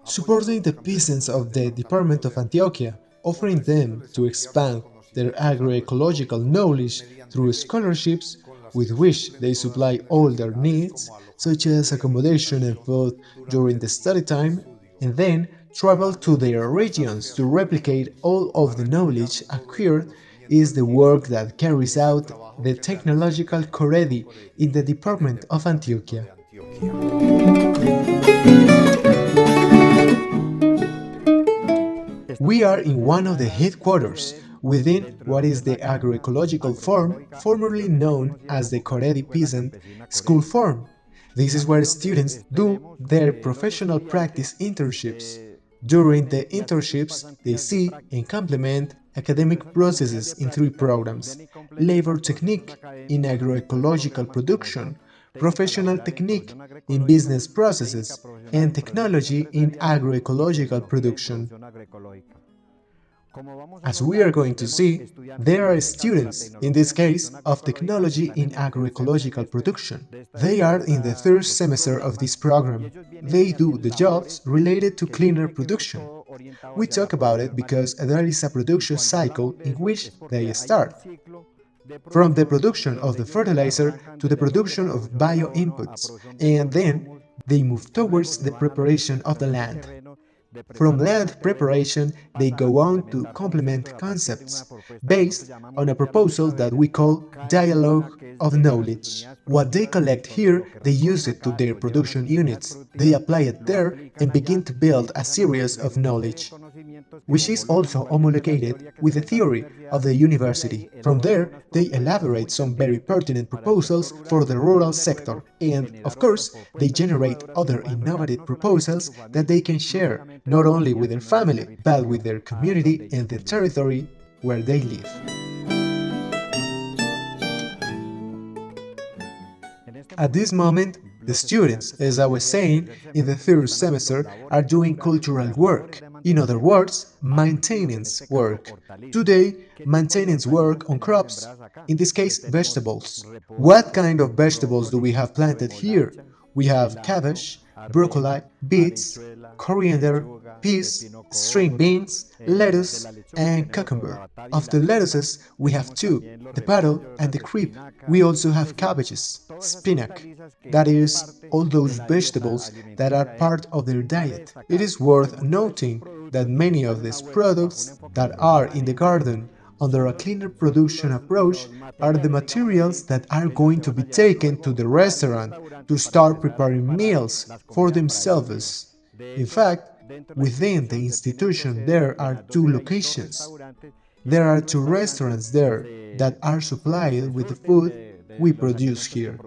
Supporting the peasants of the Department of Antioquia, offering them to expand their agroecological knowledge through scholarships with which they supply all their needs, such as accommodation and food during the study time, and then travel to their regions to replicate all of the knowledge acquired is the work that carries out the Tecnológico COREDI in the Department of Antioquia. We are in one of the headquarters within what is the agroecological farm, formerly known as the COREDI Peasant School Farm. This is where students do their professional practice internships. During the internships, they see and complement academic processes in three programs: labor technique in agroecological production, professional technique in business processes, and technology in agroecological production. As we are going to see, there are students, in this case, of technology in agroecological production. They are in the third semester of this program. They do the jobs related to cleaner production. We talk about it because there is a production cycle in which they start, from the production of the fertilizer to the production of bio inputs, and then they move towards the preparation of the land. From land preparation, they go on to complement concepts, based on a proposal that we call dialogue of knowledge. What they collect here, they use it to their production units. They apply it there and begin to build a series of knowledge, which is also homologated with the theory of the university. From there, they elaborate some very pertinent proposals for the rural sector, and, of course, they generate other innovative proposals that they can share, not only with their family, but with their community and the territory where they live. At this moment, the students, as I was saying, in the third semester are doing cultural work. In other words, maintenance work. Today, maintenance work on crops, in this case, vegetables. What kind of vegetables do we have planted here? We have cabbage, broccoli, beets, coriander, peas, string beans, lettuce, and cucumber. Of the lettuces, we have two, the petal and the creep. We also have cabbages, spinach, that is, all those vegetables that are part of their diet. It is worth noting that many of these products that are in the garden under a cleaner production approach are the materials that are going to be taken to the restaurant to start preparing meals for themselves. In fact, within the institution there are two locations. There are two restaurants there that are supplied with the food we produce here.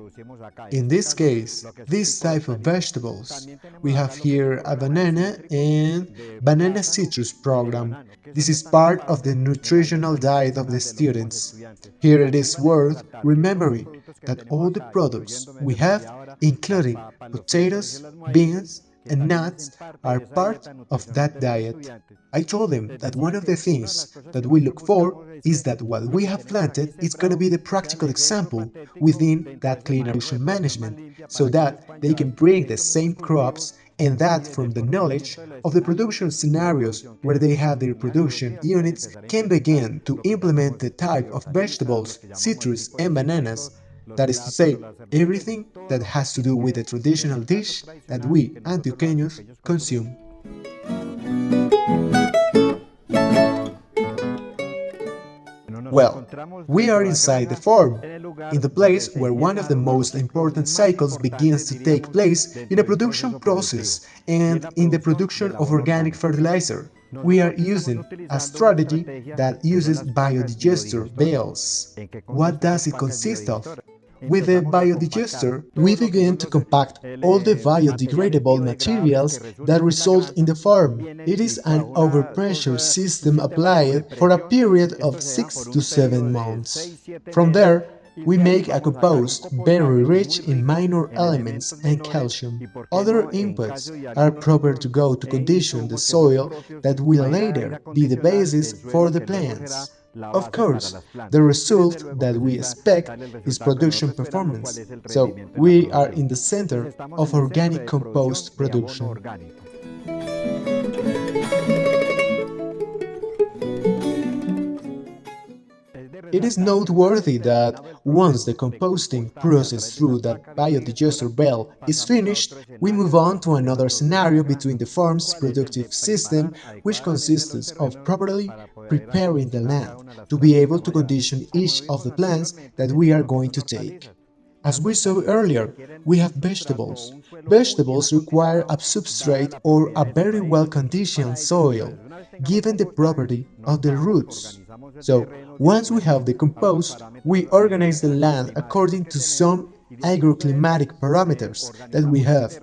In this case, this type of vegetables, we have here a banana and banana citrus program. This is part of the nutritional diet of the students. Here it is worth remembering that all the products we have, including potatoes, beans, and nuts, are part of that diet. I told them that one of the things that we look for is that what we have planted is going to be the practical example within that clean nutrition management, so that they can bring the same crops, and that from the knowledge of the production scenarios where they have their production units can begin to implement the type of vegetables, citrus, and bananas. That is to say, everything that has to do with the traditional dish that we Antioqueños consume. Well, we are inside the farm, in the place where one of the most important cycles begins to take place in a production process and in the production of organic fertilizer. We are using a strategy that uses biodigester bales. What does it consist of? With the biodigester, we begin to compact all the biodegradable materials that result in the farm. It is an overpressure system applied for a period of 6 to 7 months. From there, we make a compost very rich in minor elements and calcium. Other inputs are proper to go to condition the soil that will later be the basis for the plants. Of course, the result that we expect is production performance, so we are in the center of organic compost production. It is noteworthy that once the composting process through that biodigester bell is finished, we move on to another scenario between the farm's productive system, which consists of properly preparing the land to be able to condition each of the plants that we are going to take. As we saw earlier, we have vegetables. Vegetables require a substrate or a very well-conditioned soil, given the property of the roots. So, once we have the compost, we organize the land according to some agroclimatic parameters that we have.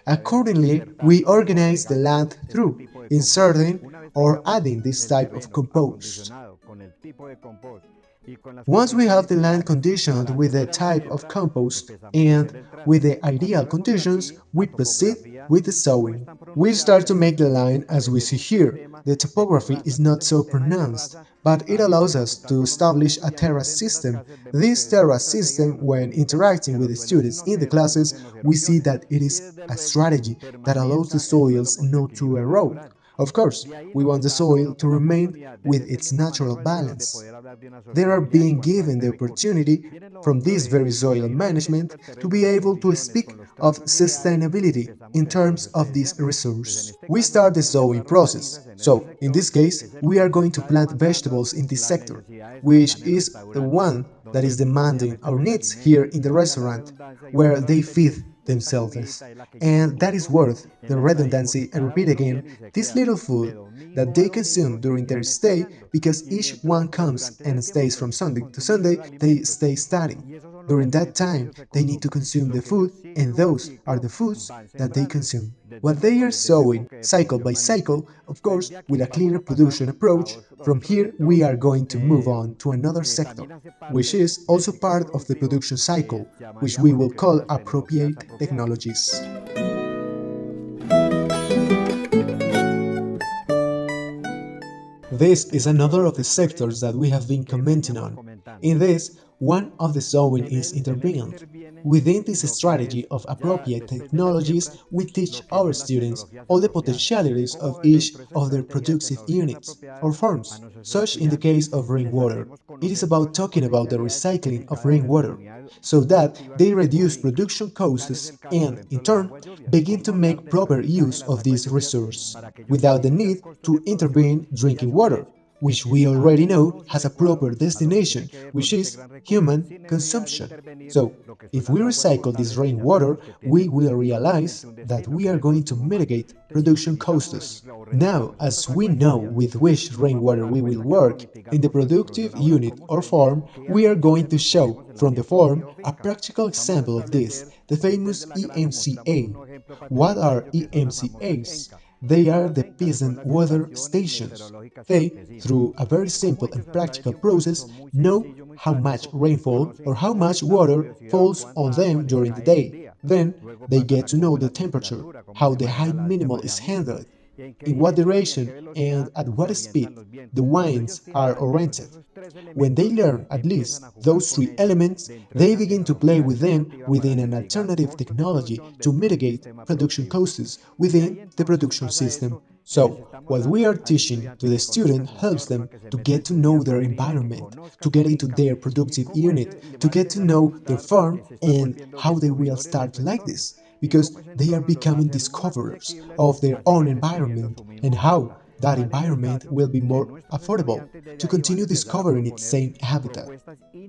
Accordingly, we organize the land through inserting or adding this type of compost. Once we have the land conditioned with the type of compost and with the ideal conditions, we proceed with the sowing. We start to make the line as we see here. The topography is not so pronounced, but it allows us to establish a terrace system. This terrace system, when interacting with the students in the classes, we see that it is a strategy that allows the soils not to erode. Of course, we want the soil to remain with its natural balance. They are being given the opportunity from this very soil management to be able to speak of sustainability in terms of this resource. We start the sowing process. So, in this case, we are going to plant vegetables in this sector, which is the one that is demanding our needs here in the restaurant, where they feed themselves. And that is worth the redundancy and repeat again this little food that they consume during their stay, because each one comes and stays from Sunday to Sunday, they stay studying. During that time, they need to consume the food, and those are the foods that they consume. What they are sowing, cycle by cycle, of course, with a clear production approach. From here, we are going to move on to another sector, which is also part of the production cycle, which we will call appropriate technologies. This is another of the sectors that we have been commenting on. In this, one of the sowing is intervened. Within this strategy of appropriate technologies, we teach our students all the potentialities of each of their productive units or farms, such in the case of rainwater. It is about talking about the recycling of rainwater, so that they reduce production costs and, in turn, begin to make proper use of this resource, without the need to intervene drinking water, which we already know has a proper destination, which is human consumption. So, if we recycle this rainwater, we will realize that we are going to mitigate production costs. Now, as we know with which rainwater we will work, in the productive unit or farm, we are going to show from the farm a practical example of this, the famous EMCA. What are EMCAs? They are the peasant weather stations. They, through a very simple and practical process, know how much rainfall or how much water falls on them during the day. Then, they get to know the temperature, how the high minimal is handled, in what duration and at what speed the winds are oriented. When they learn at least those three elements, they begin to play with them within an alternative technology to mitigate production costs within the production system. So, what we are teaching to the student helps them to get to know their environment, to get into their productive unit, to get to know their farm and how they will start to like this, because they are becoming discoverers of their own environment and how that environment will be more affordable to continue discovering its same habitat.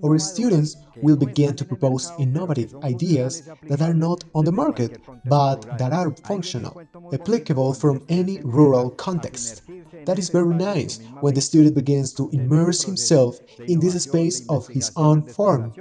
Our students will begin to propose innovative ideas that are not on the market, but that are functional, applicable from any rural context. That is very nice when the student begins to immerse himself in this space of his own farm.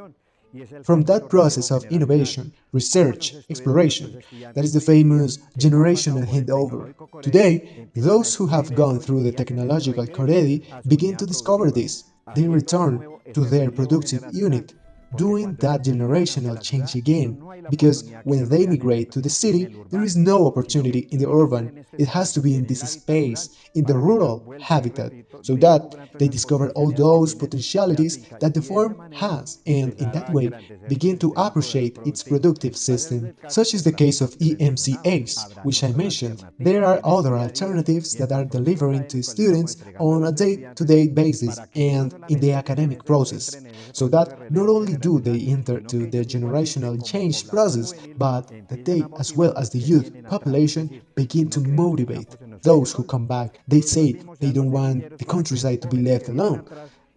From that process of innovation, research, exploration, that is the famous generational handover. Today, those who have gone through the Tecnológico COREDI begin to discover this. They return to their productive unit, doing that generational change again, because when they migrate to the city, there is no opportunity in the urban. It has to be in this space, in the rural habitat, so that they discover all those potentialities that the farm has, and in that way begin to appreciate its productive system. Such is the case of EMCAs, which I mentioned. There are other alternatives that are delivering to students on a day-to-day basis and in the academic process, so that not only do they enter to the generational change process, but that they, as well as the youth population, begin to motivate those who come back. They say they don't want the countryside to be left alone,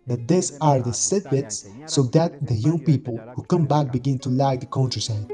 that these are the setbacks so that the young people who come back begin to like the countryside.